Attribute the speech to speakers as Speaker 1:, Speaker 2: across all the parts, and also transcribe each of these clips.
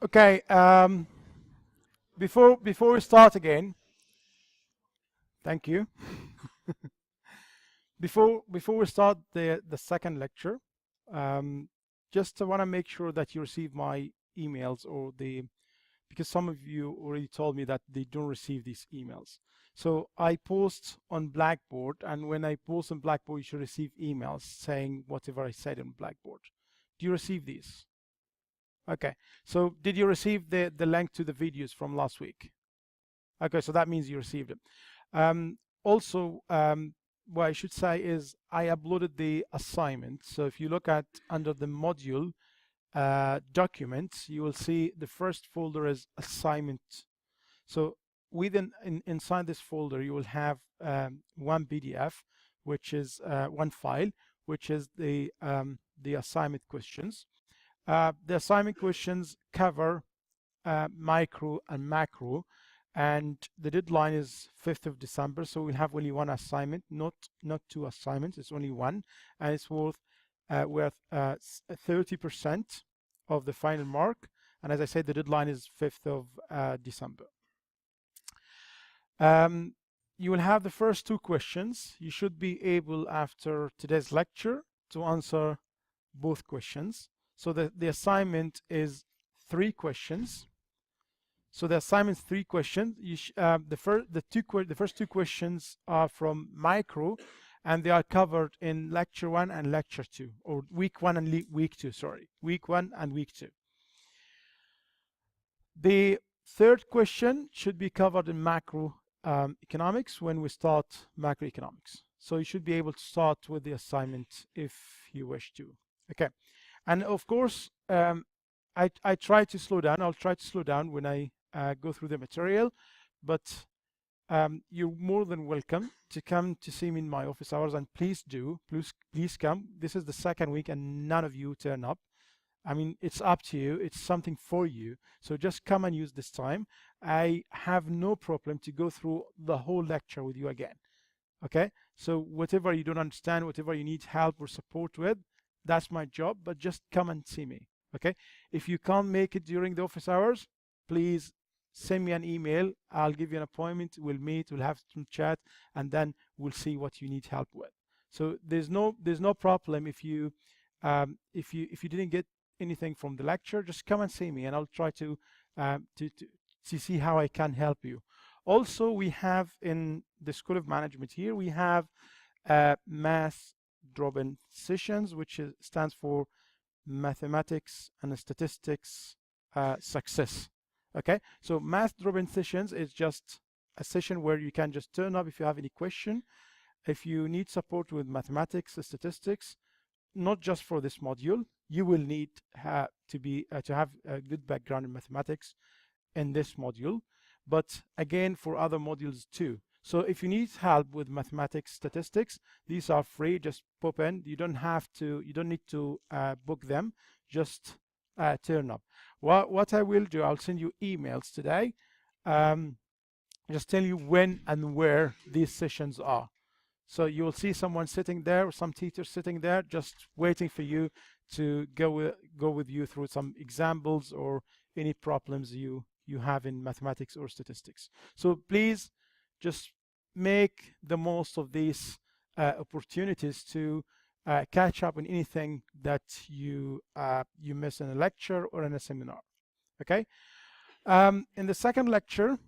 Speaker 1: Okay, before we start again, thank you. Before we start the second lecture, just want to make sure that you receive my emails or because some of you already told me that they don't receive these emails. So I post on Blackboard, and when I post on Blackboard, you should receive emails saying whatever I said on Blackboard. Do you receive these? Okay. So did you receive the link to the videos from last week? Okay, so that means you received it. Also, what I should say is I uploaded the assignment. So if you look at under the module documents, you will see the first folder is assignment. So inside this folder, you will have one PDF, which is one file, which is the assignment questions. The assignment questions cover micro and macro, and the deadline is 5th of December, so we'll have only one assignment, not two assignments. It's only one, and it's worth 30% of the final mark. And as I said, the deadline is 5th of December. You will have the first two questions. You should be able, after today's lecture, to answer both questions. So the assignment is 3 questions. So the assignment is 3 questions. The first 2 questions are from micro, and they are covered in lecture 1 and lecture 2, or week 1 and week 2. Sorry, week 1 and week 2. The third question should be covered in macro economics when we start macroeconomics. So you should be able to start with the assignment if you wish to. Okay, and of course, I try to slow down. I'll try to slow down when I go through the material, but you're more than welcome to come to see me in my office hours, and please come. This is the second week and none of you turn up. I mean, it's up to you. It's something for you. So just come and use this time. I have no problem to go through the whole lecture with you again. Okay? So whatever you don't understand, whatever you need help or support with, that's my job, but just come and see me. Okay? If you can't make it during the office hours, please send me an email. I'll give you an appointment. We'll meet, we'll have some chat, and then we'll see what you need help with. So there's no problem if you didn't get anything from the lecture, just come and see me, and I'll try to see how I can help you. Also, we have in the School of Management here, we have math drop-in sessions, which stands for mathematics and statistics success. Okay, so math drop-in sessions is just a session where you can just turn up if you have any question. If you need support with mathematics, statistics, not just for this module, you will need to have a good background in mathematics in this module, but again for other modules too. So if you need help with mathematics, statistics, these are free. Just pop in. You don't need to book them. Just turn up. What I will do, I'll send you emails today. Just tell you when and where these sessions are. So you will see someone sitting there, some teachers sitting there, just waiting for you to go with you through some examples or any problems you have in mathematics or statistics. So please just make the most of these opportunities to catch up on anything that you miss in a lecture or in a seminar. Okay. In the second lecture,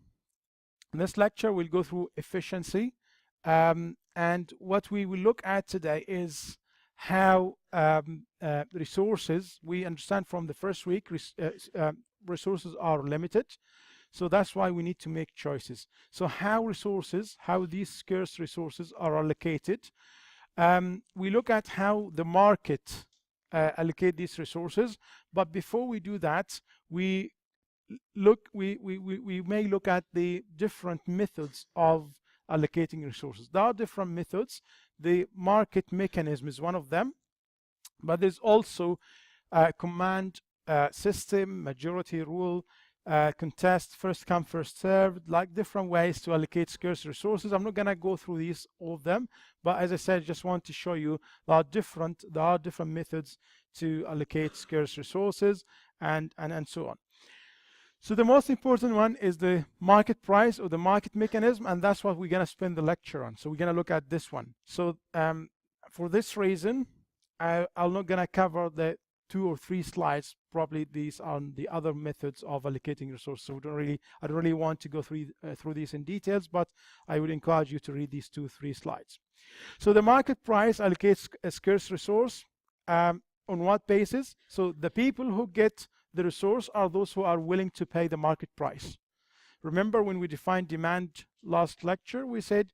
Speaker 1: this lecture will go through efficiency. And what we will look at today is how resources, we understand from the first week, resources are limited. So that's why we need to make choices. So how these scarce resources are allocated. We look at how the market allocate these resources. But before we do that, we may look at the different methods of allocating resources. There are different methods. The market mechanism is one of them, but there's also command system, majority rule, contest, first come, first served, like different ways to allocate scarce resources. I'm not going to go through all of them, but as I said, just want to show you there are different methods to allocate scarce resources and so on. So the most important one is the market price or the market mechanism, and that's what we're going to spend the lecture on. So we're going to look at this one. So for this reason, I'm not going to cover the 2 or 3 slides. Probably these are the other methods of allocating resources. So I don't really want to go through these in details, but I would encourage you to read these 2 or 3 slides. So the market price allocates a scarce resource on what basis? So the people who get the resource are those who are willing to pay the market price. Remember when we defined demand last lecture, we said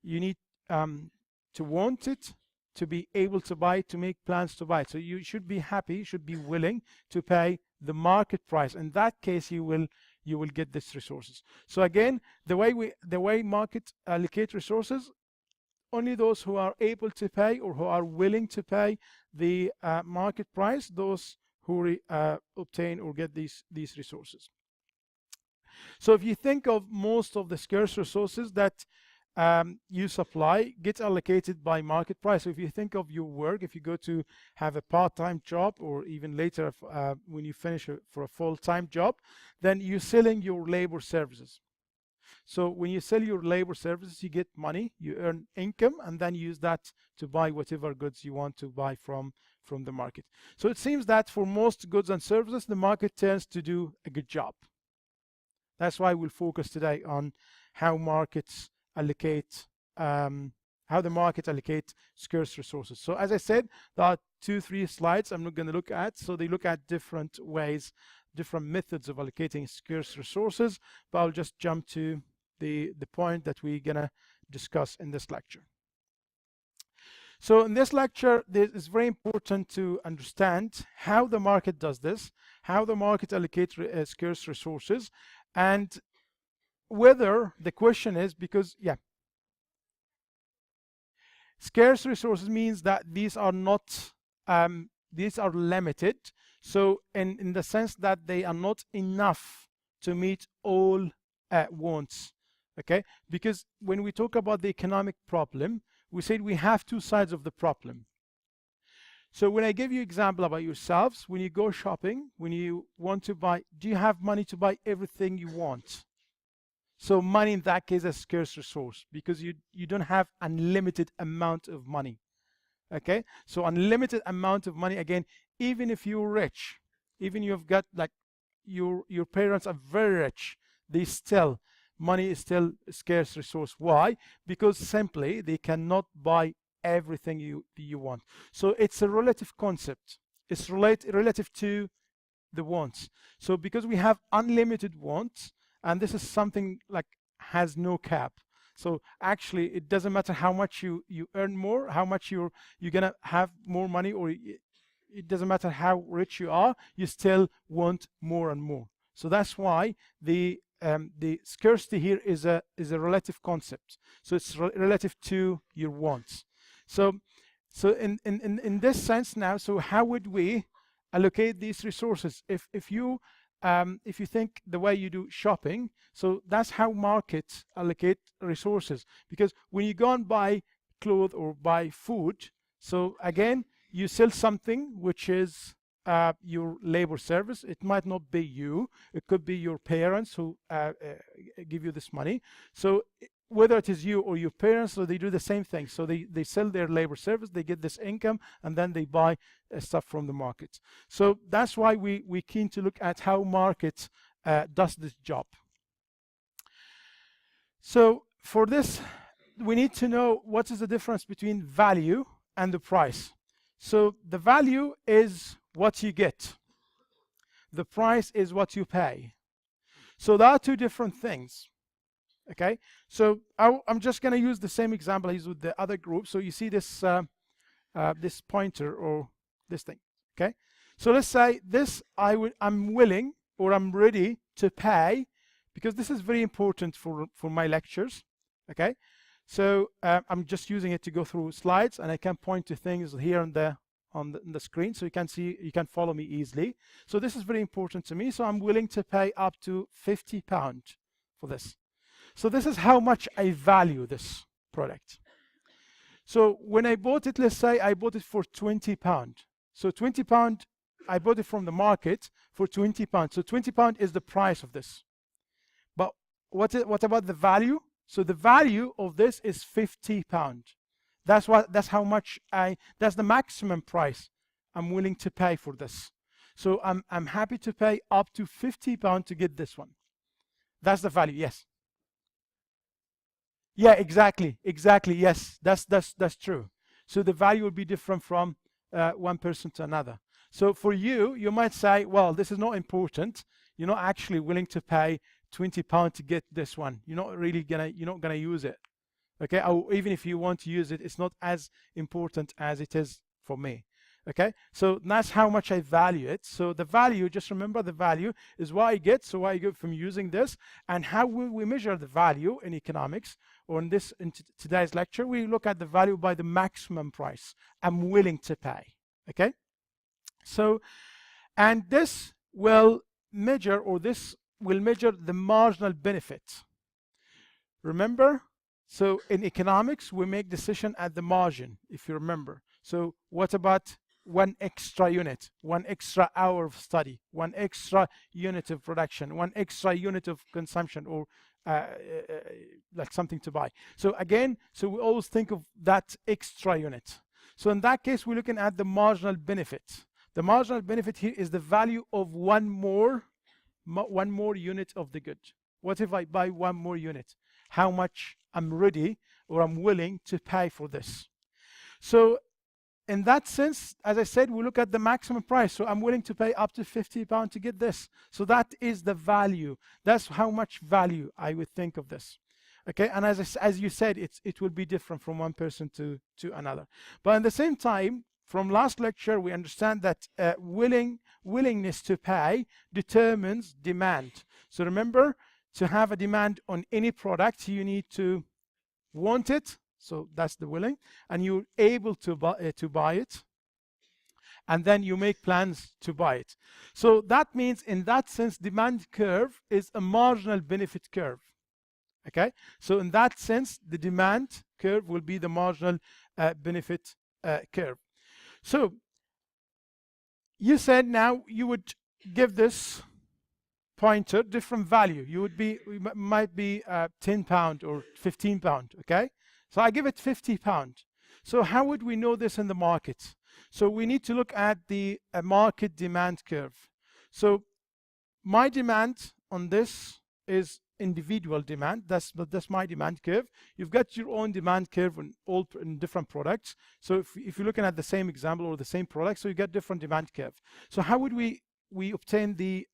Speaker 1: you need to want it, to be able to buy, to make plans to buy. So you should be happy, you should be willing to pay the market price. In that case, you will get these resources. So again, the way market allocate resources, only those who are able to pay or who are willing to pay the market price, those who obtain or get these resources. So if you think of most of the scarce resources that you supply get allocated by market price. So if you think of your work, if you go to have a part-time job, or even later when you finish for a full-time job, then you're selling your labor services. So when you sell your labor services, you get money, you earn income, and then use that to buy whatever goods you want to buy from the market. So it seems that for most goods and services, the market tends to do a good job. That's why we'll focus today on how markets allocate, how the market allocate scarce resources. So as I said, there are 2-3 slides I'm not going to look at. So they look at different ways, different methods of allocating scarce resources, but I'll just jump to the point that we're going to discuss in this lecture. So in this lecture, it's very important to understand how the market does this, how the market allocates scarce resources, and whether the question is, because scarce resources means that these are not these are limited, so in the sense that they are not enough to meet all wants. Okay, because when we talk about the economic problem, we said we have 2 sides of the problem. So when I give you example about yourselves, when you go shopping, when you want to buy, do you have money to buy everything you want? So money in that case is a scarce resource, because you don't have unlimited amount of money. Okay, so unlimited amount of money, again, even if you're rich, even you've got like your parents are very rich, money is still a scarce resource. Why? Because simply they cannot buy everything you want. So it's a relative concept. It's relative to the wants. So because we have unlimited wants, and this is something like has no cap. So actually it doesn't matter how much you earn more, how much you're gonna have more money, or it doesn't matter how rich you are, you still want more and more. So that's why the scarcity here is a relative concept. So it's relative to your wants. So in this sense now, so how would we allocate these resources? If you think the way you do shopping, so that's how markets allocate resources. Because when you go and buy clothes or buy food, so again, you sell something which is your labor service. It might not be you, it could be your parents who give you this money. So whether it is you or your parents, so they do the same thing. So they sell their labor service, they get this income, and then they buy stuff from the market. So that's why we're keen to look at how markets does this job. So for this, we need to know what is the difference between value and the price. So the value is what you get. The price is what you pay. So there are 2 different things. Okay, so I'm just going to use the same example I used with the other group. So you see this this pointer or this thing. Okay, so let's say this I'm willing or I'm ready to pay, because this is very important for my lectures. Okay, so I'm just using it to go through slides, and I can point to things here and there on the screen, so you can follow me easily. So this is very important to me, so I'm willing to pay up to £50 for this. So this is how much I value this product. So when I bought it, let's say I bought it for £20. So £20 I bought it from the market for £20. So £20 is the price of this. But what about the value? So the value of this is £50. That's how much that's the maximum price I'm willing to pay for this. So I'm happy to pay up to £50 to get this one. That's the value. Yes. Yeah, exactly. Yes, that's true. So the value will be different from one person to another. So for you, you might say, well, this is not important. You're not actually willing to pay £20 to get this one. You're not gonna use it. Okay, or even if you want to use it, it's not as important as it is for me. Okay, so that's how much I value it. So the value, just remember, the value is what I get. So what I get from using this. And how will we measure the value in economics, or in today's lecture? We look at the value by the maximum price I'm willing to pay. Okay, so, and this will measure, the marginal benefit. Remember, so in economics, we make decision at the margin, if you remember. So what about one extra unit, one extra hour of study, one extra unit of production, one extra unit of consumption, or like something to buy? So again, so we always think of that extra unit. So in that case, we're looking at the marginal benefit. The marginal benefit here is the value of one more unit of the good. What if I buy one more unit? How much I'm ready or I'm willing to pay for this? So in that sense, as I said, we look at the maximum price. So I'm willing to pay up to £50 to get this. So that is the value. That's how much value I would think of this. Okay, and as you said, it will be different from one person to another. But at the same time, from last lecture, we understand that willingness to pay determines demand. So remember, to have a demand on any product, you need to want it. So that's the willing, and you're able to buy it, and then you make plans to buy it. So that means, in that sense, demand curve is a marginal benefit curve. Okay, so in that sense, the demand curve will be the marginal benefit curve. So you said now you would give this pointer different value. Might be £10 or £15. Okay, so I give it £50. So how would we know this in the market? So we need to look at the market demand curve. So my demand on this is individual demand. That's my demand curve. You've got your own demand curve in different products. So if you're looking at the same example or the same product, so you get different demand curve. So how would we obtain the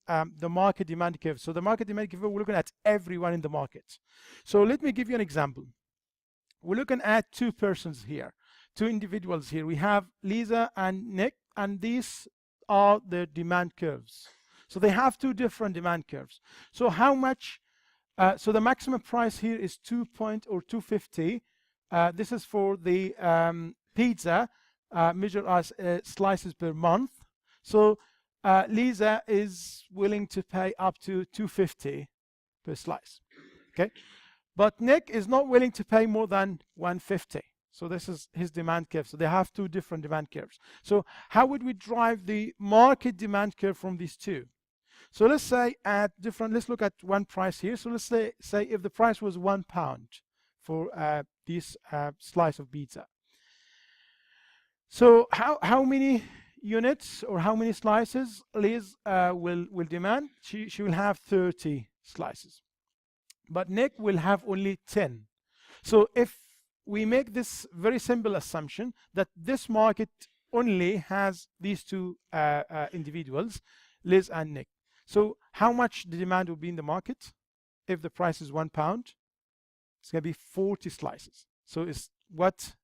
Speaker 1: market demand curve? So the market demand curve, we're looking at everyone in the market. So let me give you an example. We're looking at two persons here, two individuals here. We have Lisa and Nick, and these are the demand curves. So they have two different demand curves. So how much? So the maximum price here is $2.50. This is for the pizza, measured as slices per month. So Lisa is willing to pay up to $2.50 per slice. Okay, but Nick is not willing to pay more than $1.50. So this is his demand curve. So they have two different demand curves. So how would we drive the market demand curve from these two? So let's say let's look at one price here. So let's say if the price was £1 for this slice of pizza. So how many units or how many slices Liz will demand? She will have 30 slices, but Nick will have only 10. So if we make this very simple assumption that this market only has these two individuals, Liz and Nick. So how much the demand will be in the market? If the price is £1, it's going to be 40 slices. So it's what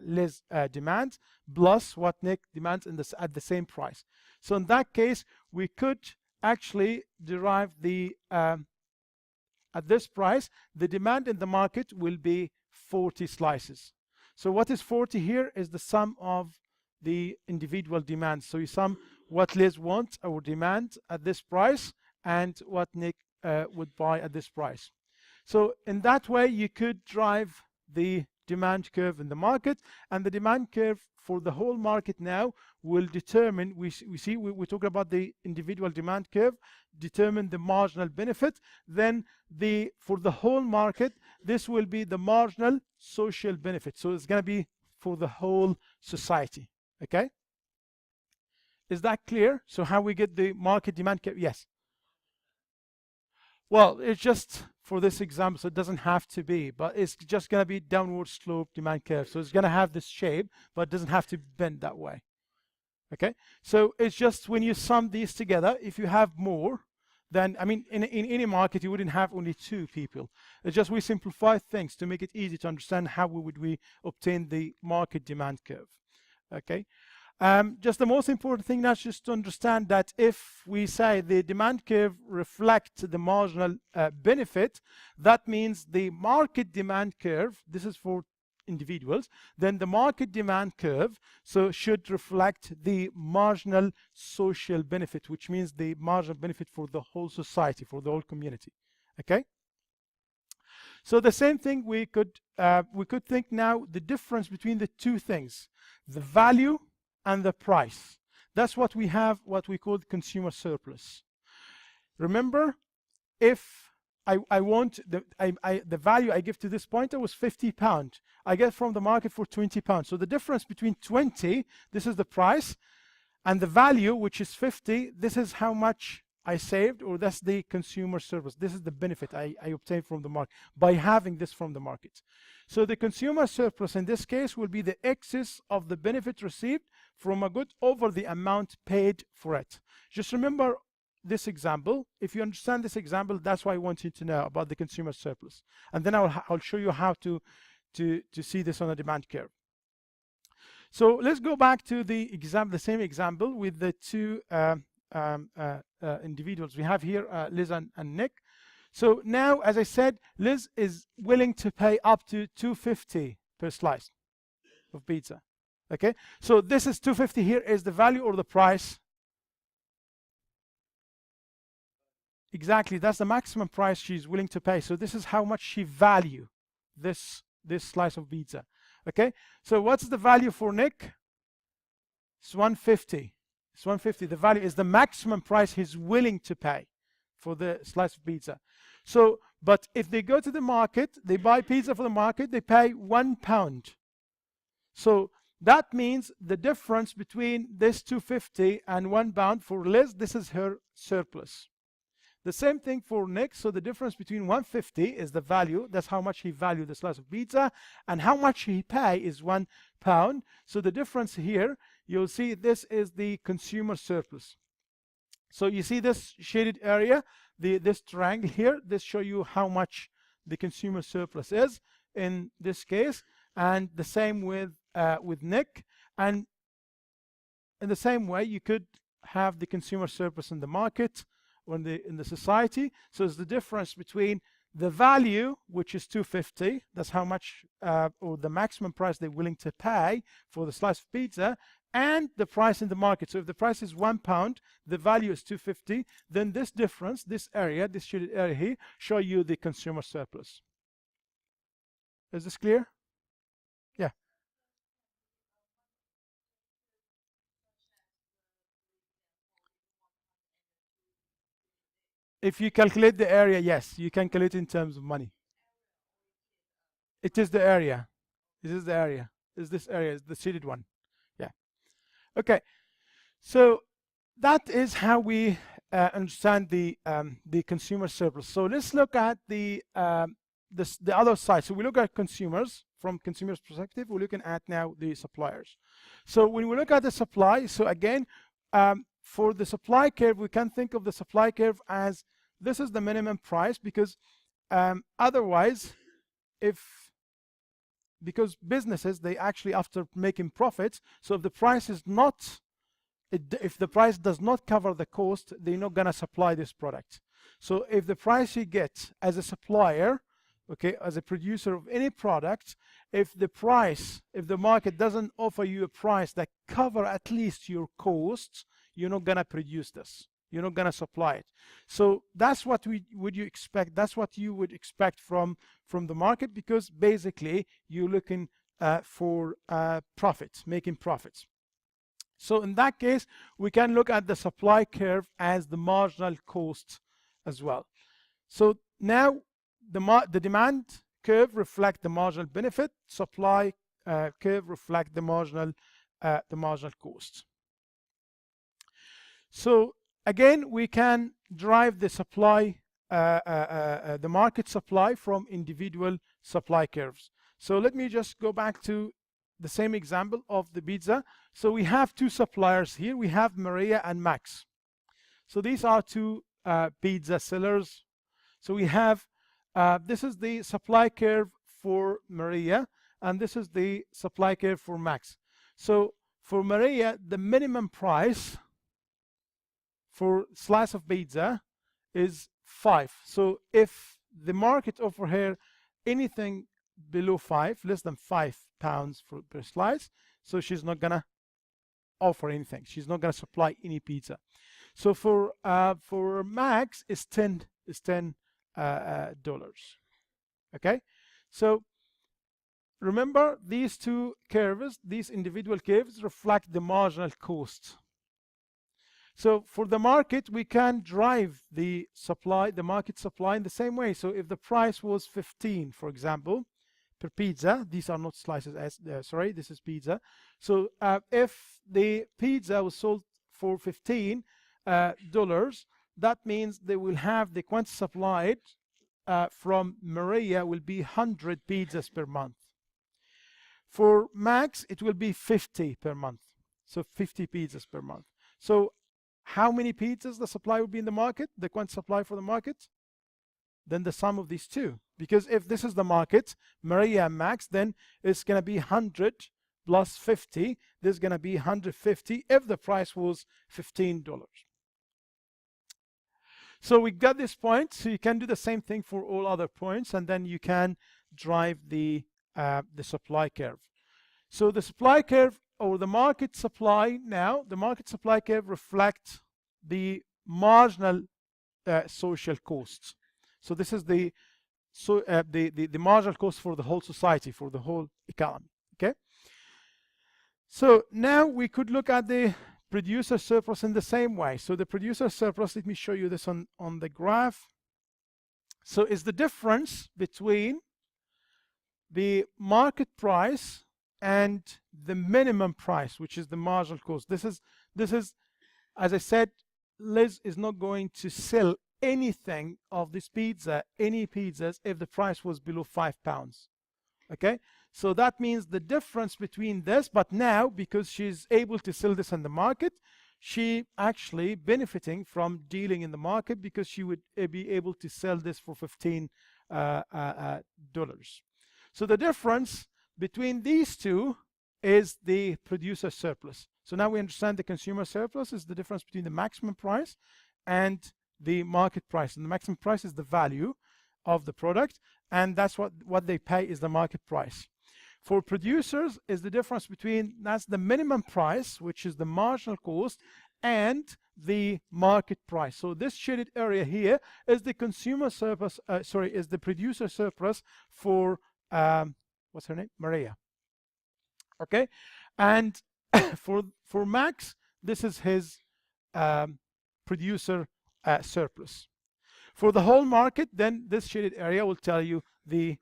Speaker 1: Liz demands plus what Nick demands at the same price. So in that case, we could actually derive the at this price, the demand in the market will be 40 slices. So what is 40 here is the sum of the individual demands. So you sum what Liz wants or demand at this price and what Nick would buy at this price. So in that way, you could drive the demand curve in the market, and the demand curve for the whole market now will determine, we talk about the individual demand curve, determine the marginal benefit. Then for the whole market, this will be the marginal social benefit. So it's going to be for the whole society. Okay, is that clear? So how we get the market demand curve? Yes. Well, it's just for this example, so it doesn't have to be, but it's just going to be downward slope demand curve. So it's going to have this shape, but it doesn't have to bend that way. Okay, so it's just when you sum these together, if you have more, then, I mean, in any market, you wouldn't have only two people. It's just we simplify things to make it easy to understand how would we obtain the market demand curve. Okay. Just the most important thing now is just to understand that if we say the demand curve reflects the marginal benefit, that means the market demand curve, this is for individuals, then the market demand curve should reflect the marginal social benefit, which means the marginal benefit for the whole society, for the whole community. Okay. So the same thing we could think now the difference between the two things, the value and the price. That's what we have, what we call consumer surplus. Remember, if I want the value I give to this pointer was £50, I get from the market for £20. So the difference between 20, this is the price, and the value, which is 50, this is how much I saved, or that's the consumer surplus. This is the benefit I obtained from the market by having this from the market. So the consumer surplus in this case will be the excess of the benefit received from a good over the amount paid for it. Just remember this example. If you understand this example, that's why I want you to know about the consumer surplus. And then I'll show you how to see this on a demand curve. So let's go back to the same example with the two individuals we have here, Liz and Nick. So now, as I said, Liz is willing to pay up to $2.50 per slice of pizza. Okay, so this is $2.50. Here is the value or the price. Exactly, that's the maximum price she's willing to pay. So this is how much she value this slice of pizza. Okay, so what's the value for Nick? It's $1.50. It's $1.50. The value is the maximum price he's willing to pay for the slice of pizza. So, but if they go to the market, they buy pizza for the market, they pay £1. So that means the difference between this $2.50 and £1 for Liz, this is her surplus. The same thing for Nick. So the difference between $1.50 is the value, that's how much he valued the slice of pizza, and how much he pay is £1. So the difference here, you'll see this is the consumer surplus. So you see this shaded area, this triangle here, this show you how much the consumer surplus is in this case, and the same with Nick. And in the same way, you could have the consumer surplus in the market or in the society. So it's the difference between the value, which is $2.50, that's how much or the maximum price they're willing to pay for the slice of pizza, and the price in the market. So if the price is £1, the value is $2.50, then this difference, this area, this shaded area here, show you the consumer surplus. Is this clear? Yeah. If you calculate the area, yes, you can calculate in terms of money. It is the area. This is the area. Is this area, is the shaded one. Yeah. Okay. So that is how we understand the consumer surplus. So let's look at the other side. So we look at consumers. From consumers' perspective, we're looking at now the suppliers. So when we look at the supply, so again, for the supply curve, we can think of the supply curve as this is the minimum price, because otherwise, because businesses, they actually, after making profits, so if the price is not, if the price does not cover the cost, they're not gonna supply this product. So if the price you get as a supplier, okay, as a producer of any product, if the market doesn't offer you a price that cover at least your costs, you're not gonna produce this. You're not going to supply it. So that's what would you expect. That's what you would expect from the market, because basically you're looking for profits, making profits. So in that case, we can look at the supply curve as the marginal cost as well. So now the demand curve reflect the marginal benefit, supply curve reflect the marginal cost. So again, we can derive the supply, the market supply from individual supply curves. So let me just go back to the same example of the pizza. So we have two suppliers here. We have Maria and Max. So these are two pizza sellers. So we have, this is the supply curve for Maria, and this is the supply curve for Max. So for Maria, the minimum price for slice of pizza is 5. So if the market offer her anything below 5, less than £5 per slice, so she's not gonna offer anything. She's not gonna supply any pizza. So for Max is $10. Okay, so remember these two curves, these individual curves reflect the marginal cost. So for the market, we can drive the supply, the market supply in the same way. So if the price was 15, for example, per pizza, these are not slices, sorry, this is pizza. So if the pizza was sold for $15, that means they will have the quantity supplied from Maria will be 100 pizzas per month. For Max, it will be 50 per month. So 50 pizzas per month. So how many pizzas the supply will be in the market, the quantity supply for the market? Then the sum of these two. Because if this is the market, Maria and Max, then it's going to be 100 plus 50. This is going to be 150 if the price was $15. So we got this point. So you can do the same thing for all other points, and then you can drive the supply curve. So the supply curve, or the market supply now, the market supply curve reflects the marginal social costs. So this is the marginal cost for the whole society, for the whole economy. Okay. So now we could look at the producer surplus in the same way. So the producer surplus, let me show you this on the graph. So is the difference between the market price and the minimum price, which is the marginal cost. This is, as I said, Liz is not going to sell anything of this pizza, any pizzas, if the price was below £5. Okay, so that means the difference between this, but now because she's able to sell this in the market, she actually benefiting from dealing in the market, because she would be able to sell this for $15. So the difference between these two is the producer surplus. So now we understand the consumer surplus is the difference between the maximum price and the market price. And the maximum price is the value of the product, and that's what they pay is the market price. For producers is the difference between, that's the minimum price, which is the marginal cost, and the market price. So this shaded area here is the consumer surplus, is the producer surplus for what's her name? Maria. Okay, and for Max, this is his producer surplus. For the whole market, then this shaded area will tell you the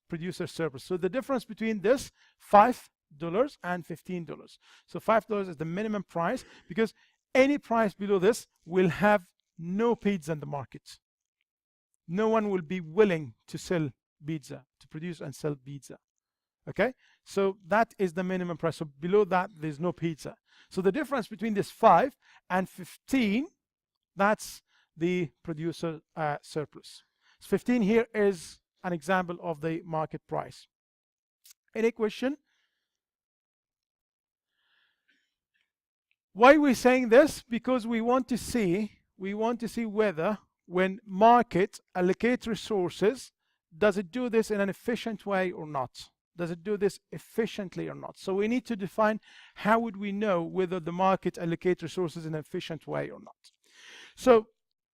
Speaker 1: producer surplus. So the difference between this $5 and $15. So $5 is the minimum price, because any price below this will have no pizza in the market. No one will be willing to sell pizza, to produce and sell pizza. Okay, so that is the minimum price. So below that, there's no pizza. So the difference between this 5 and 15, that's the producer surplus. So 15 here is an example of the market price. Any question? Why are we saying this? Because we want to see whether when market allocate resources, does it do this in an efficient way or not? Does it do this efficiently or not? So we need to define how would we know whether the market allocate resources in an efficient way or not. So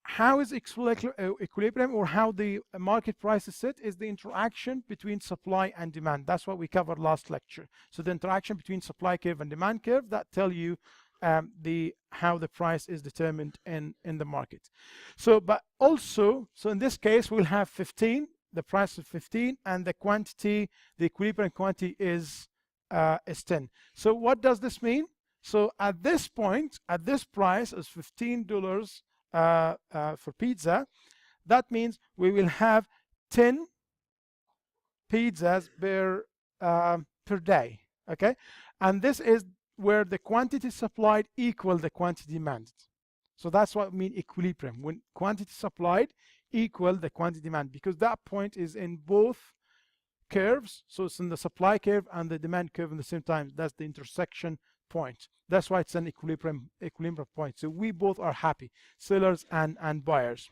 Speaker 1: how is equilibrium, or how the market price is set, is the interaction between supply and demand. That's what we covered last lecture. So the interaction between supply curve and demand curve, that tell you how the price is determined in the market. So, but also, so in this case, we'll have 15, the price is 15, and the quantity, the equilibrium quantity is 10. So what does this mean? So at this point, at this price is $15 for pizza, that means we will have 10 pizzas per day, okay? And this is where the quantity supplied equal the quantity demanded. So that's what I mean equilibrium, when quantity supplied equal the quantity demand, because that point is in both curves. So it's in the supply curve and the demand curve at the same time. That's the intersection point. That's why it's an equilibrium point. So we both are happy, sellers and buyers.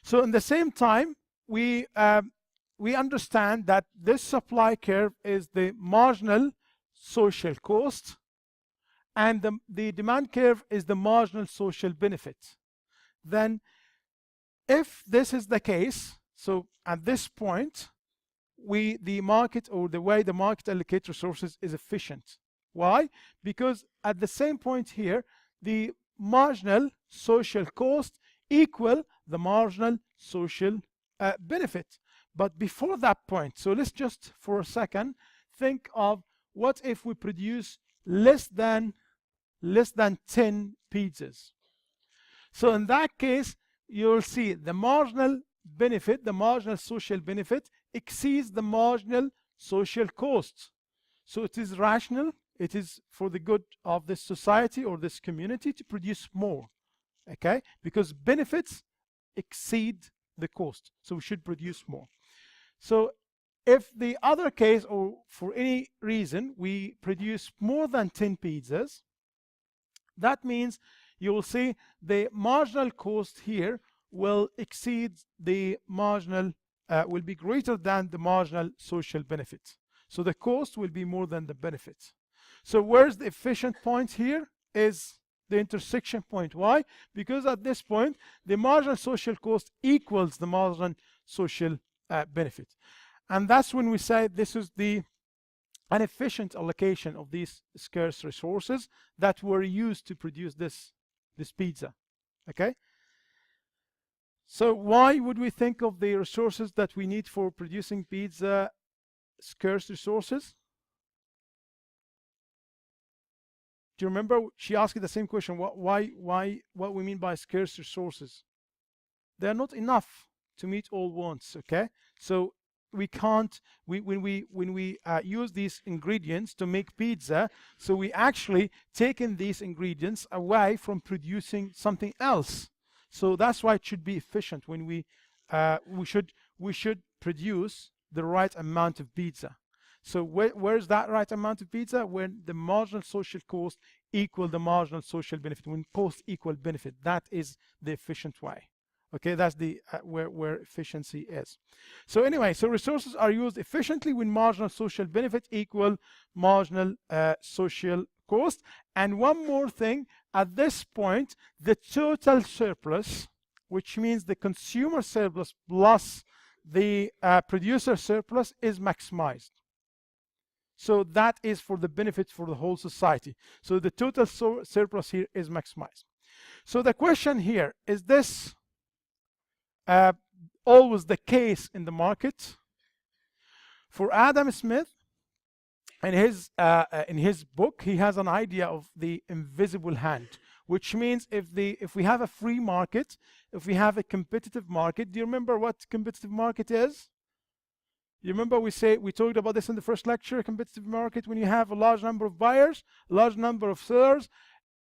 Speaker 1: So in the same time, we understand that this supply curve is the marginal social cost, and the demand curve is the marginal social benefit. Then if this is the case, so at this point, the market, or the way the market allocates resources, is efficient. Why? Because at the same point here, the marginal social cost equal the marginal social benefit. But before that point, so let's just for a second think of, what if we produce less than 10 pizzas? So in that case, you'll see the marginal benefit, the marginal social benefit, exceeds the marginal social cost. So it is rational, it is for the good of this society or this community to produce more, okay? Because benefits exceed the cost, so we should produce more. So if the other case, or for any reason, we produce more than 10 pizzas, that means you will see the marginal cost here will exceed the marginal, will be greater than the marginal social benefit. So the cost will be more than the benefit. So where's the efficient point here? Is the intersection point. Why? Because at this point, the marginal social cost equals the marginal social benefit. And that's when we say this is an efficient allocation of these scarce resources that were used to produce this pizza, okay? So why would we think of the resources that we need for producing pizza scarce resources? Do you remember she asked the same question? What we mean by scarce resources? They're not enough to meet all wants, okay? So we can't, when we use these ingredients to make pizza, so we actually taken these ingredients away from producing something else. So that's why it should be efficient. When we should produce the right amount of pizza. So where's that right amount of pizza? When the marginal social cost equal the marginal social benefit, when cost equal benefit, that is the efficient way. Okay, that's the where efficiency is. So anyway, so resources are used efficiently when marginal social benefit equal marginal social cost. And one more thing, at this point, the total surplus, which means the consumer surplus plus the producer surplus, is maximized. So that is for the benefit for the whole society. So the total surplus here is maximized. So the question here, is this always the case in the market? For Adam Smith, in his book, he has an idea of the invisible hand, which means if we have a free market, if we have a competitive market. Do you remember what competitive market is? You remember we talked about this in the first lecture. Competitive market, when you have a large number of buyers, a large number of sellers,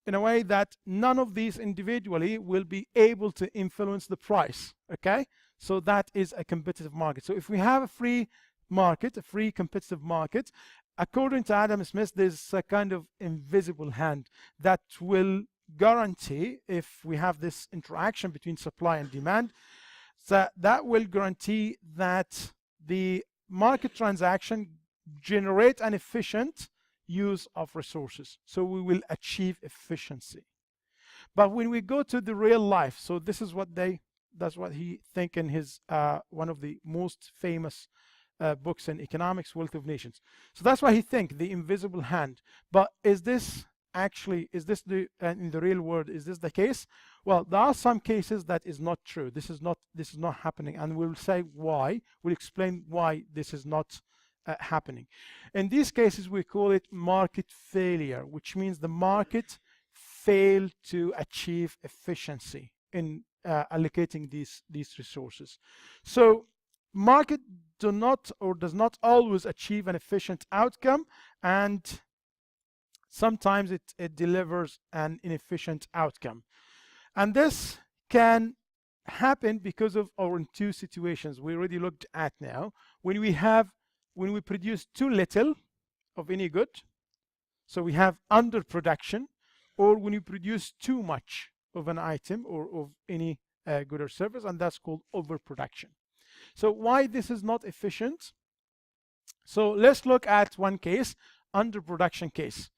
Speaker 1: in a way that none of these individually will be able to influence the price, okay? So that is a competitive market. So if we have a free market, a free competitive market, according to Adam Smith, there's a kind of invisible hand that will guarantee, if we have this interaction between supply and demand, that will guarantee that the market transaction generate an efficient use of resources. So we will achieve efficiency. But when we go to the real life, so this is what that's what he think in his one of the most famous books in economics, Wealth of Nations. So that's why he think the invisible hand. But is this actually, is this the in the real world, is this the case? Well, there are some cases that is not true. This is not happening, and we'll say why. We'll explain why this is not happening. In these cases, we call it market failure, which means the market failed to achieve efficiency in allocating these resources. So market does not always achieve an efficient outcome, and sometimes it delivers an inefficient outcome. And this can happen because of our two situations we already looked at now. When we produce too little of any good, so we have underproduction, or when you produce too much of an item or of any good or service, and that's called overproduction. So why this is not efficient? So let's look at one case, underproduction case.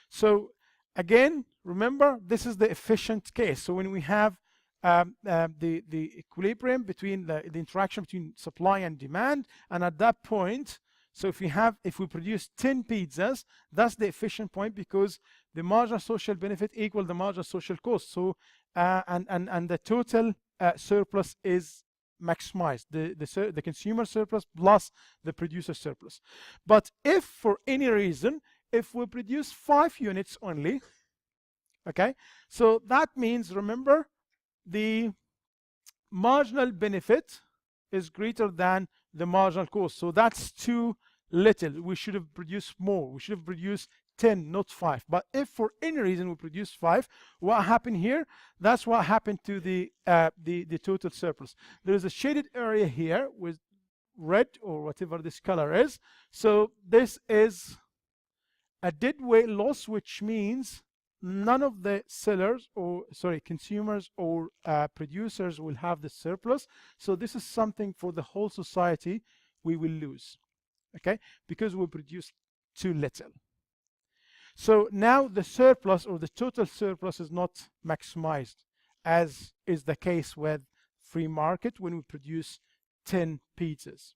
Speaker 1: So again, remember, this is the efficient case. So when we have the equilibrium between the interaction between supply and demand, and at that point, so if we produce 10 pizzas, that's the efficient point, because the marginal social benefit equals the marginal social cost. So and the total surplus is maximized, the consumer surplus plus the producer surplus. But if for any reason, if we produce 5 units only, okay, so that means, remember, the marginal benefit is greater than the marginal cost. So that's too little. We should have produced more. We should have produced 10, not 5. But if for any reason we produce 5, what happened here? That's what happened to the total surplus. There is a shaded area here with red or whatever this color is. So this is a deadweight loss, which means none of the sellers, or sorry, consumers or producers will have the surplus. So this is something for the whole society we will lose, okay, because we produce too little. So now the surplus, or the total surplus, is not maximized, as is the case with free market when we produce 10 pizzas.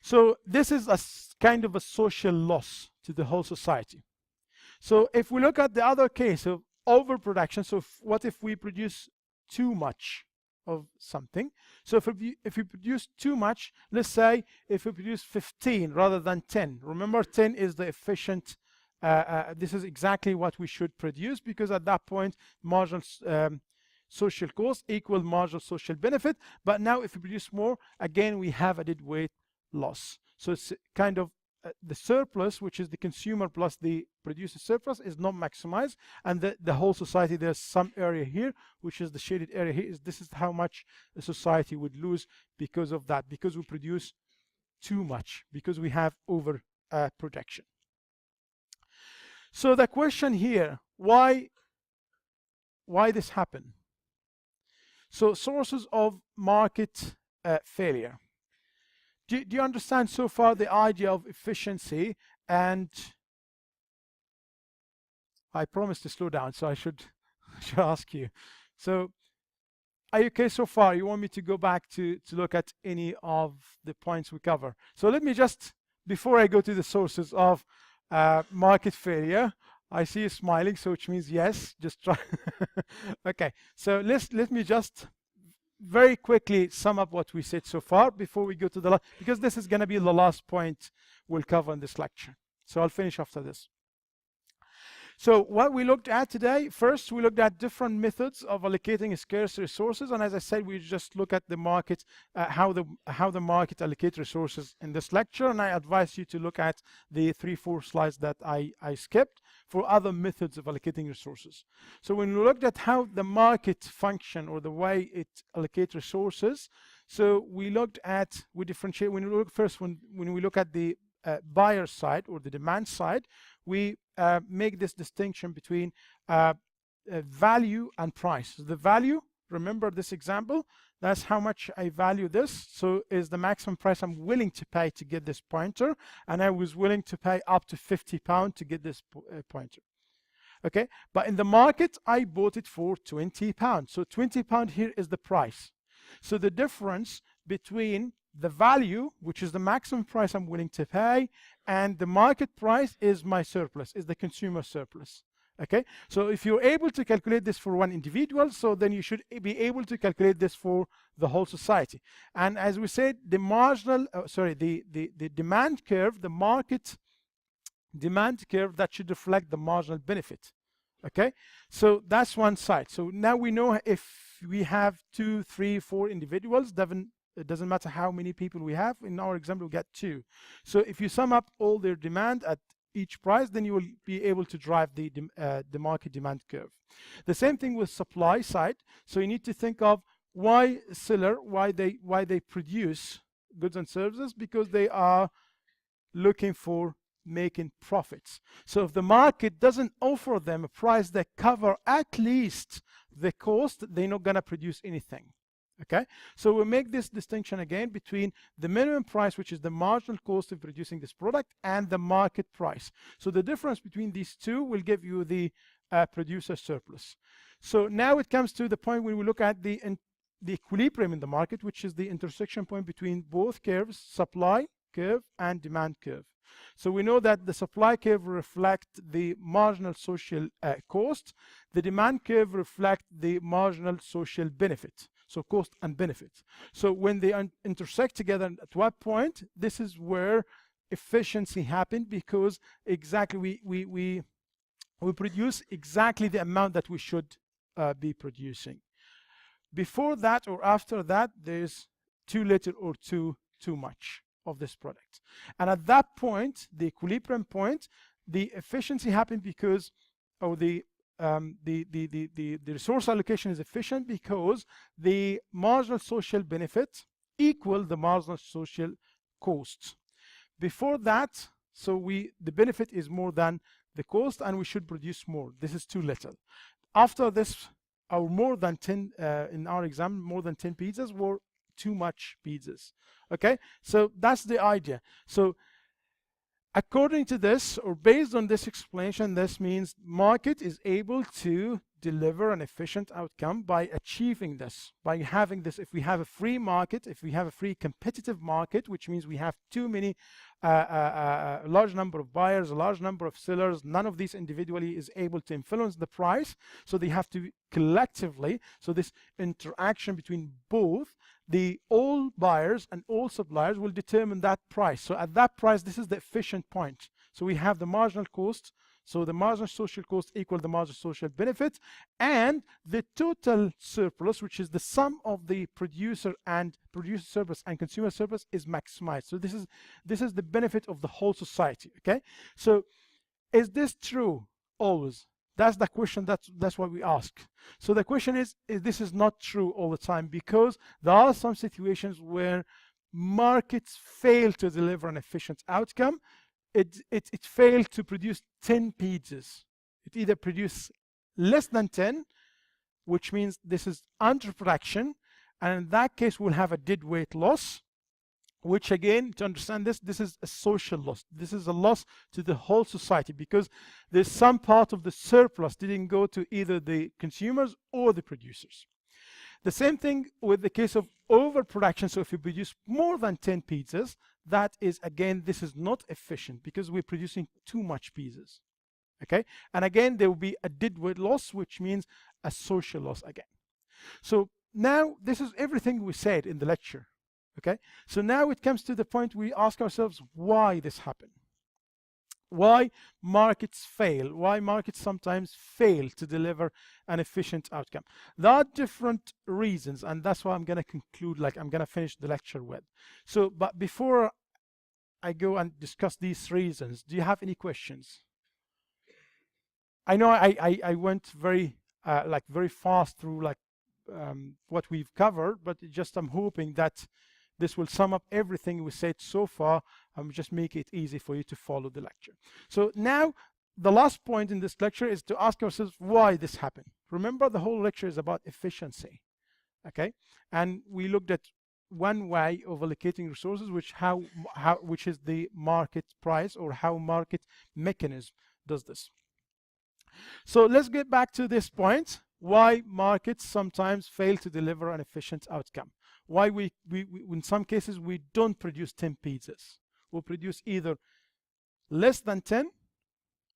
Speaker 1: So this is a kind of a social loss to the whole society. So if we look at the other case of overproduction, so what if we produce too much of something? So if we produce too much, let's say if we produce 15 rather than 10, remember 10 is the efficient, this is exactly what we should produce, because at that point marginal social cost equal marginal social benefit. But now if we produce more, again we have a deadweight loss. So it's kind of the surplus, which is the consumer plus the producer surplus, is not maximized, and the whole society, there's some area here, which is the shaded area here, this is how much the society would lose because of that, because we produce too much, because we have over production. So the question here, why this happened? So sources of market failure. Do you understand so far the idea of efficiency? And I promised to slow down, so I should ask you. So are you okay so far? You want me to go back to look at any of the points we cover? So let me just, before I go to the sources of market failure, I see you smiling, so which means yes, just try. Okay, so let me just very quickly sum up what we said so far before we go to the last, because this is going to be the last point we'll cover in this lecture. So I'll finish after this. So what we looked at today, first we looked at different methods of allocating scarce resources, and as I said, we just look at the market, how the market allocates resources in this lecture, and I advise you to look at the 3-4 slides that I skipped for other methods of allocating resources. So when we looked at how the market function, or the way it allocates resources, so we looked at, we differentiate, when we look at the buyer side or the demand side, we make this distinction between value and price. So the value, remember this example, that's how much I value this. So is the maximum price I'm willing to pay to get this pointer, and I was willing to pay up to £50 to get this pointer. Okay, but in the market, I bought it for £20. So £20 here is the price. So the difference between the value, which is the maximum price I'm willing to pay, and the market price is my surplus, is the consumer surplus. Okay, so if you're able to calculate this for one individual, so then you should be able to calculate this for the whole society. And as we said, the marginal, the demand curve, the market demand curve, that should reflect the marginal benefit. Okay, so that's one side. So now we know if we have 2, 3, 4 individuals, it doesn't matter how many people we have. In our example, we get 2. So if you sum up all their demand at each price, then you will be able to drive the market demand curve. The same thing with supply side. So you need to think of why they produce goods and services, because they are looking for making profits. So if the market doesn't offer them a price that cover at least the cost, they're not going to produce anything. Okay, so we make this distinction again between the minimum price, which is the marginal cost of producing this product, and the market price. So the difference between these two will give you the producer surplus. So now it comes to the point when we look at the equilibrium in the market, which is the intersection point between both curves, supply curve and demand curve. So we know that the supply curve reflects the marginal social cost. The demand curve reflects the marginal social benefit. So cost and benefit. So when they intersect together, at what point, this is where efficiency happens, because exactly we produce exactly the amount that we should be producing. Before that or after that, there's too little or too much of this product. And at that point, the equilibrium point, the efficiency happens because, or the resource allocation is efficient because the marginal social benefit equal the marginal social costs. Before that, so the benefit is more than the cost, and we should produce more. This is too little. After this, or more than 10, in our example, more than 10 pizzas were too much pizzas. Okay, so that's the idea. So according to this, or based on this explanation, this means market is able to deliver an efficient outcome by achieving this, by having this. If we have a free market, if we have a free competitive market, which means we have too many, a large number of buyers, a large number of sellers, none of these individually is able to influence the price, so they have to collectively, so this interaction between both, all buyers and all suppliers will determine that price. So at that price, this is the efficient point. So we have the marginal cost, so the marginal social cost equal the marginal social benefit, and the total surplus, which is the sum of the producer surplus and consumer surplus, is maximized. So this is the benefit of the whole society. Okay, so is this true always? That's the question. That's what we ask. So the question is this is not true all the time, because there are some situations where markets fail to deliver an efficient outcome. It failed to produce 10 pizzas. It either produced less than 10, which means this is underproduction, and in that case we'll have a deadweight loss, which again, to understand this is a social loss. This is a loss to the whole society, because there's some part of the surplus didn't go to either the consumers or the producers. The same thing with the case of overproduction. So if you produce more than 10 pizzas, that is, again, this is not efficient because we're producing too much pizzas. Okay, and again, there will be a deadweight loss, which means a social loss again. So now this is everything we said in the lecture. Okay, so now it comes to the point we ask ourselves why this happened. Why markets fail, why markets sometimes fail to deliver an efficient outcome. There are different reasons, and that's why I'm going to conclude, like I'm going to finish the lecture with. So, but before I go and discuss these reasons, do you have any questions? I know I went very fast through what we've covered, but I'm hoping that this will sum up everything we said so far and just make it easy for you to follow the lecture. So now the last point in this lecture is to ask ourselves why this happened. Remember, the whole lecture is about efficiency. Okay, and we looked at one way of allocating resources, which is the market price, or how market mechanism does this. So let's get back to this point, why markets sometimes fail to deliver an efficient outcome. Why we in some cases, we don't produce 10 pizzas. We'll produce either less than 10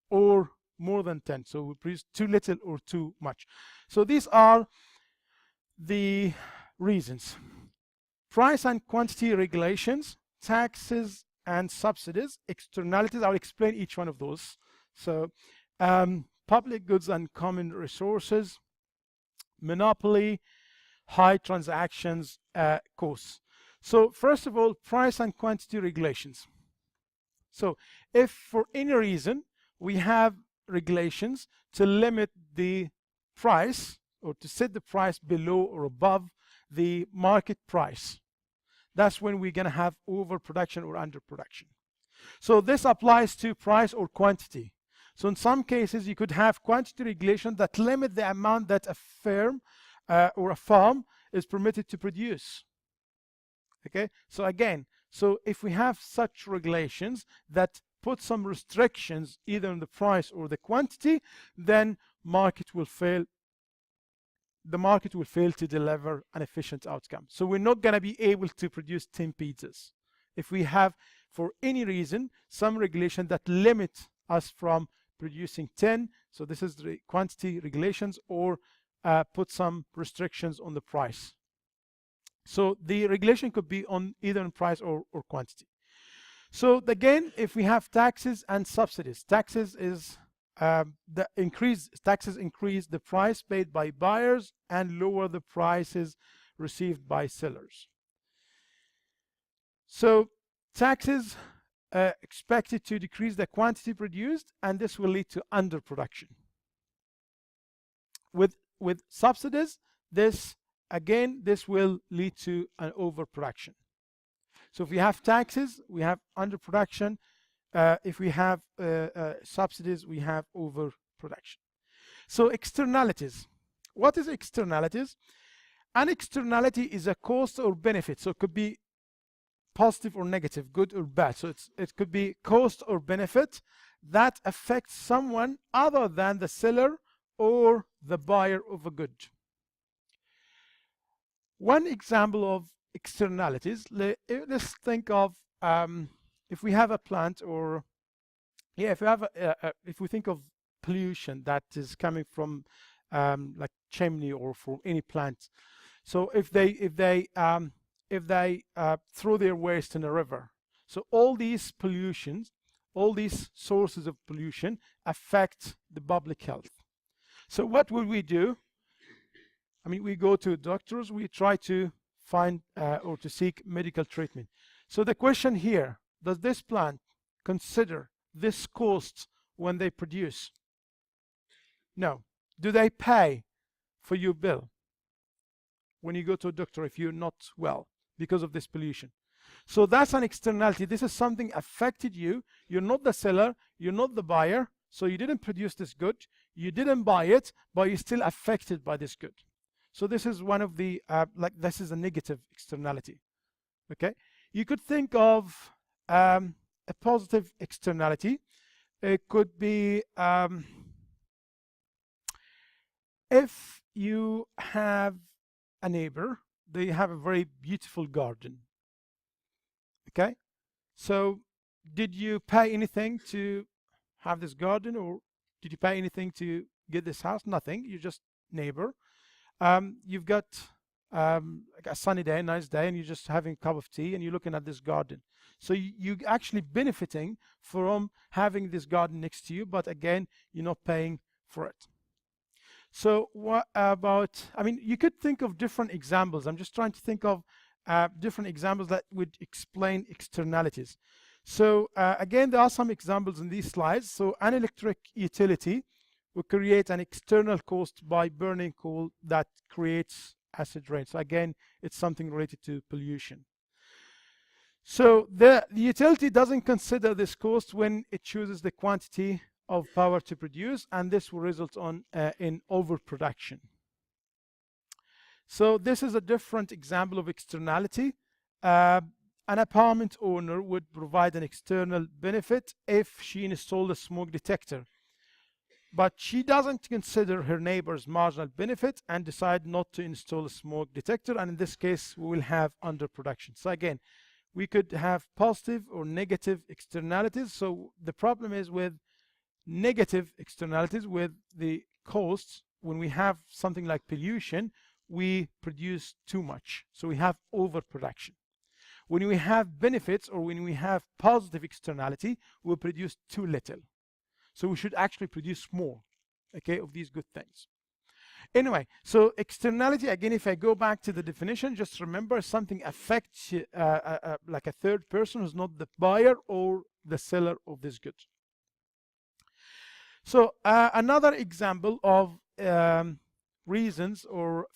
Speaker 1: or more than 10. So we produce too little or too much. So these are the reasons. Price and quantity regulations, taxes and subsidies, externalities. I'll explain each one of those. So public goods and common resources, monopoly, high transactions costs. So first of all, price and quantity regulations. So if for any reason we have regulations to limit the price or to set the price below or above the market price, that's when we're going to have overproduction or underproduction. So this applies to price or quantity. So in some cases, you could have quantity regulation that limit the amount that a firm or a farm is permitted to produce. Okay, so again, so if we have such regulations that put some restrictions either on the price or the quantity, then market will fail. The market will fail to deliver an efficient outcome. So we're not going to be able to produce 10 pizzas if we have, for any reason, some regulation that limit us from producing 10. So this is the quantity regulations, or put some restrictions on the price. So the regulation could be on either on price or quantity. So again, if we have taxes and subsidies, taxes is taxes increase the price paid by buyers and lower the prices received by sellers. So taxes expected to decrease the quantity produced, and this will lead to underproduction. With subsidies, this will lead to an overproduction. So if we have taxes, we have underproduction. If we have subsidies, we have overproduction. So externalities. What is externalities? An externality is a cost or benefit. So it could be positive or negative, good or bad. So it could be cost or benefit that affects someone other than the seller or the buyer of a good. One example of externalities, let's think of if we have a plant, or if we think of pollution that is coming from like chimney or from any plant. So if they throw their waste in a river, so all these pollutions, all these sources of pollution affect the public health. So what will we do? I mean, we go to doctors, we try to find or to seek medical treatment. So the question here, does this plant consider this cost when they produce? No. Do they pay for your bill when you go to a doctor if you're not well because of this pollution? So that's an externality. This is something affected you. You're not the seller, you're not the buyer, so you didn't produce this good, you didn't buy it, but you're still affected by this good. So this is one of the, this is a negative externality, okay? You could think of a positive externality. It could be if you have a neighbor, they have a very beautiful garden, okay? So did you pay anything to have this garden, or did you pay anything to get this house? Nothing, you're just neighbor. You've got like a sunny day, a nice day, and you're just having a cup of tea and you're looking at this garden. So you're actually benefiting from having this garden next to you, but again, you're not paying for it. So what about, I mean, you could think of different examples. I'm just trying to think of different examples that would explain externalities. So again, there are some examples in these slides. So an electric utility will create an external cost by burning coal that creates acid rain. So again, it's something related to pollution. So the utility doesn't consider this cost when it chooses the quantity of power to produce, and this will result in overproduction. So this is a different example of externality. An apartment owner would provide an external benefit if she installed a smoke detector. but she doesn't consider her neighbor's marginal benefit and decide not to install a smoke detector, and in this case we will have underproduction. So again, we could have positive or negative externalities. So the problem is with negative externalities, with the costs, when we have something like pollution, we produce too much, so we have overproduction. When we have benefits, or when we have positive externality, we produce too little. So we should actually produce more, okay, of these good things. Anyway, so externality, again, if I go back to the definition, just remember something affects like a third person who's not the buyer or the seller of this good. So another example of reasons or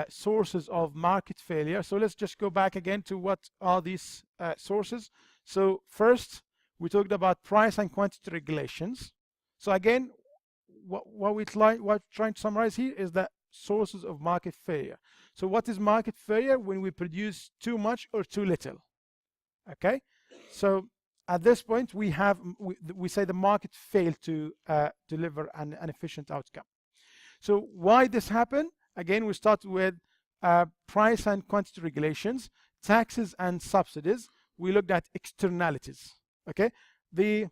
Speaker 1: sources of market failure. So let's just go back again to what are these sources. So first, we talked about price and quantity regulations. So again, what we're trying to summarize here is that sources of market failure. So what is market failure? When we produce too much or too little. Okay, so at this point we say the market failed to deliver an efficient outcome. So why this happened? Again, we start with price and quantity regulations, taxes and subsidies. We looked at externalities. Okay, the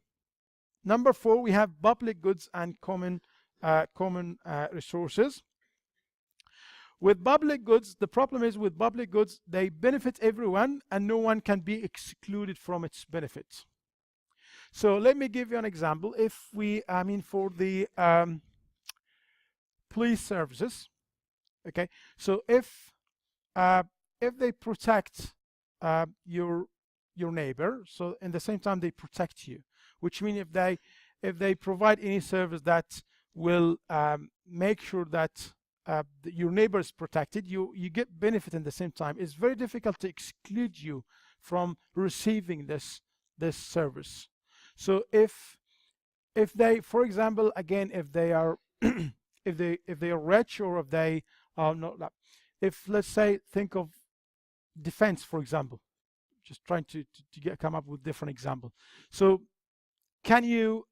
Speaker 1: number 4, we have public goods and common resources. With public goods, the problem is with public goods, they benefit everyone and no one can be excluded from its benefits. So let me give you an example. If we, for the police services, okay, so if they protect your neighbor, so in the same time they protect you, which means if they provide any service that will make sure that your neighbor is protected, you get benefit in the same time. It's very difficult to exclude you from receiving this service. So if they, for example, again, if they are if they are rich, or if they are not, if, let's say, think of defense, for example, just trying to come up with different example. So can you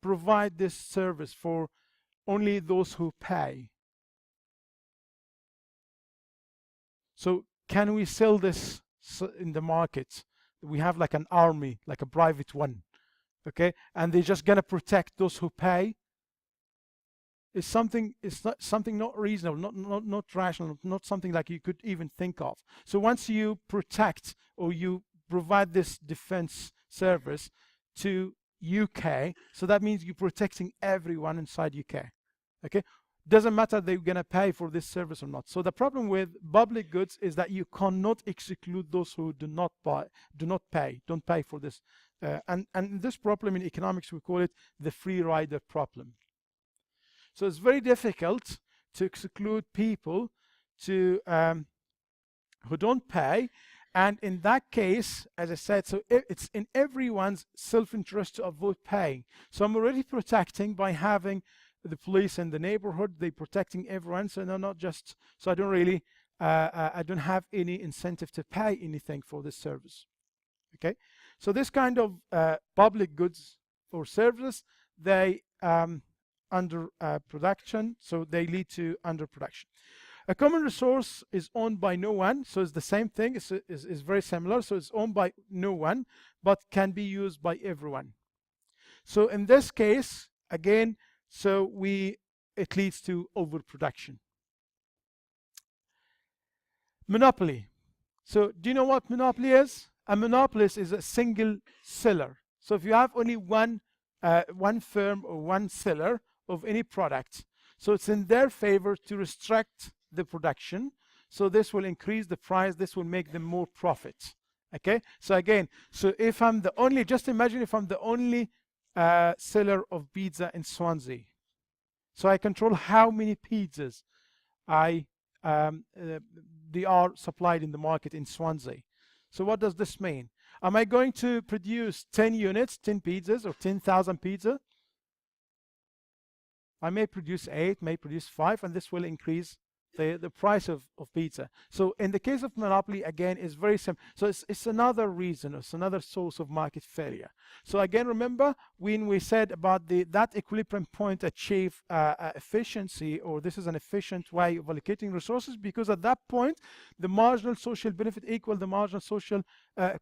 Speaker 1: provide this service for only those who pay? So can we sell this in the market? We have like an army, like a private one, okay, and they're just gonna protect those who pay. It's not something not reasonable, not rational, not something like you could even think of. So once you protect or you provide this defense service to UK, so that means you're protecting everyone inside UK. Okay, doesn't matter they're gonna pay for this service or not. So the problem with public goods is that you cannot exclude those who don't pay for this, and this problem in economics we call it the free rider problem. So it's very difficult to exclude people who don't pay. And in that case, as I said, so it's in everyone's self-interest to avoid paying. So I'm already protecting by having the police in the neighborhood. They're protecting everyone, so they're not just. So I don't really, I don't have any incentive to pay anything for this service. Okay, so this kind of public goods or services, they under production, so they lead to underproduction. A common resource is owned by no one, so it's the same thing, it's very similar. So it's owned by no one, but can be used by everyone. So in this case, again, so it leads to overproduction. Monopoly. So do you know what monopoly is? A monopolist is a single seller. So if you have only one firm or one seller of any product, so it's in their favor to restrict the production. So this will increase the price. This will make them more profit. Okay. So again, so if I'm the only, just imagine if I'm the only seller of pizza in Swansea. So I control how many pizzas they are supplied in the market in Swansea. So what does this mean? Am I going to produce 10 units, 10 pizzas, or 10,000 pizza? I may produce 8, may produce 5, and this will increase the price of pizza. So in the case of monopoly, again, is very simple. So it's another reason, it's another source of market failure. So again, remember when we said about that equilibrium point achieve efficiency, or this is an efficient way of allocating resources, because at that point the marginal social benefit equal the marginal social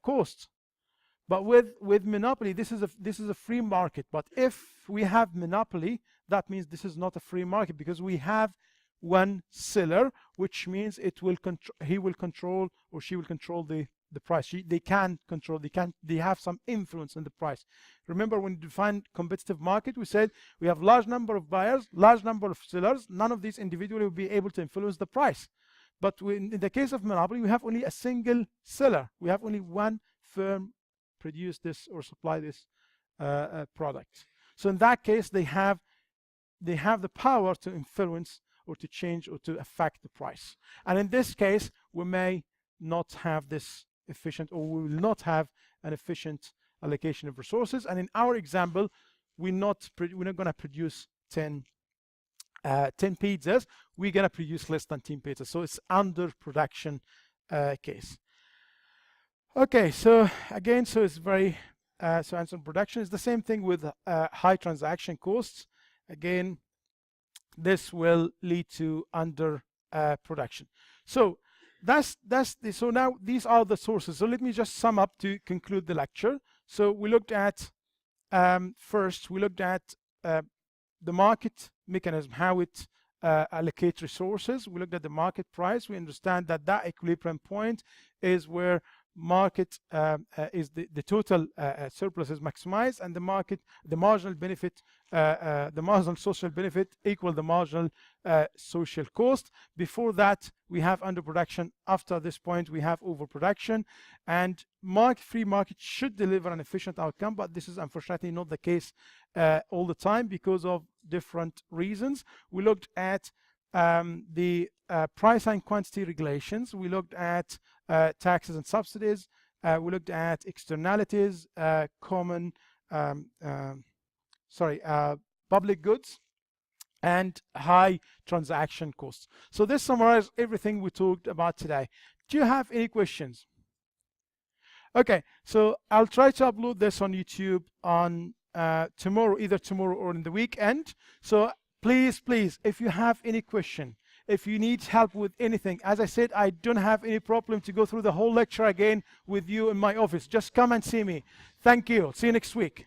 Speaker 1: cost. But with monopoly, this is a free market. But if we have monopoly, that means this is not a free market, because we have one seller, which means he will control, or she will control the price. They have some influence in the price. Remember, when we defined competitive market, we said we have large number of buyers, large number of sellers. None of these individually will be able to influence the price. But in the case of monopoly, we have only a single seller. We have only one firm produce this or supply this product. So in that case, they have the power to influence or to change or to affect the price. And in this case, we may not have this efficient, or we will not have an efficient allocation of resources. And in our example, we're not going to produce 10 pizzas. We're going to produce less than 10 pizzas. So it's under production case. Okay, so again, so it's very so answer production is the same thing with high transaction costs. Again, this will lead to under production. So so now these are the sources. So let me just sum up to conclude the lecture. So we looked at first we looked at the market mechanism, how it allocates resources. We looked at the market price. We understand that equilibrium point is where market is the total surplus is maximized, and the marginal benefit, the marginal social benefit equal the marginal social cost. Before that, we have underproduction. After this point, we have overproduction, and free market should deliver an efficient outcome, but this is unfortunately not the case all the time because of different reasons. We looked at the price and quantity regulations. We looked at taxes and subsidies. We looked at externalities, public goods, and high transaction costs. So this summarizes everything we talked about today. Do you have any questions? Okay, so I'll try to upload this on YouTube on tomorrow, either tomorrow or in the weekend. So please, if you have any question, if you need help with anything, as I said, I don't have any problem to go through the whole lecture again with you in my office. Just come and see me. Thank you. See you next week.